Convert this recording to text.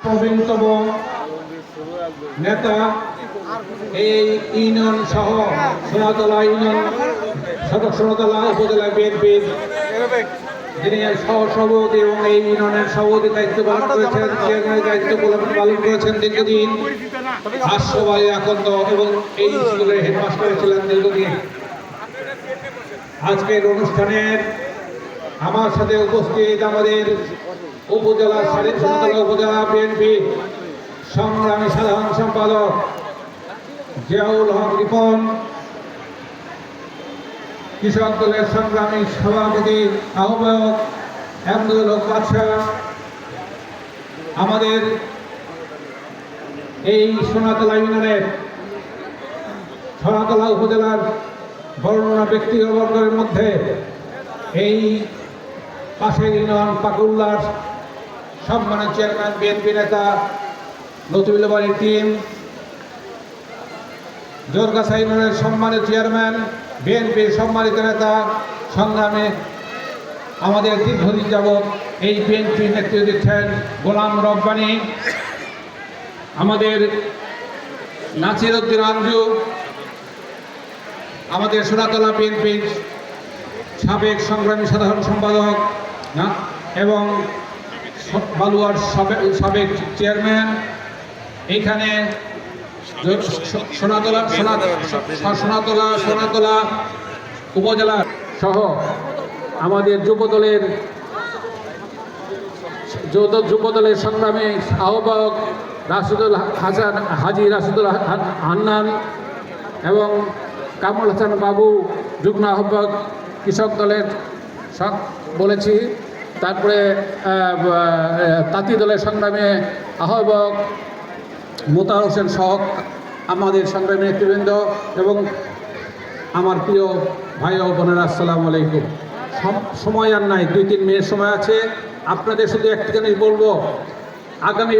প্রবীণতম নেতা এই ইউনিয়ন সহ সোনাতলা ইউনিয়ন সোনাতলা উপজেলা বিএনপির যিনি সহসভাপতি এবং এই ইউনিয়নের সভাপতি দায়িত্ব পালন করেছেন, চেয়ারম্যানের দায়িত্ব পালন করেছেন দীর্ঘদিন, হাস্যবাই আকন্দ এবং এই স্কুলের হেডমাস্টার ছিলেন দীর্ঘদিন। আজকের অনুষ্ঠানের আমার সাথে উপস্থিত আমাদের উপজেলা সোনাতলা উপজেলা বিএনপি সংগ্রামী সাধারণ সম্পাদক জিয়াউল হক রিপন, কৃষক দলের সংগ্রামী সভাপতি আহ্বায়ক আব্দুল হক বাদশাহ, আমাদের এই সোনাতলা ইউনিয়নের সোনাতলা উপজেলার বর্ণনা ব্যক্তিবর্গের মধ্যে এই পাশের ইউনিয়ন পাকুল্লার সম্মানিত চেয়ারম্যান বিএনপি নেতা লতিফুল বাড়ির টিম, জোরগাছা ইউনিয়নের সম্মানিত চেয়ারম্যান বিএনপির সম্মানিত নেতা সংগ্রামে আমাদের দীর্ঘদিন যাবৎ এই বিএনপির নেতৃত্ব দিচ্ছেন গোলাম রব্বানী, আমাদের নাসির উদ্দিন আঞ্জু, আমাদের সোনাতলা বিএনপির সাবেক সংগ্রামী সাধারণ সম্পাদক এবং বালুয়ার সাবেক চেয়ারম্যান, এইখানে সোনাতলা উপজেলা সহ আমাদের যুবদলের সংগ্রামী আহ্বায়ক হাজি রাশিদুল হান্নান এবং কামরুল হাসান বাবু যুগ্ম আহ্বায়ক কৃষক দলের বলেছি, তারপরে তাঁতি দলের সংগ্রামী আহ্বায়ক মোতার হোসেন সহ আমাদের সংগ্রামী নেতৃবৃন্দ এবং আমার প্রিয় ভাই ও বোনেরা, আসসালামু আলাইকুম। সময় আর নাই, 2-3 মিনিট সময় আছে। আপনাদের শুধু একটা জিনিস বলবো, আগামী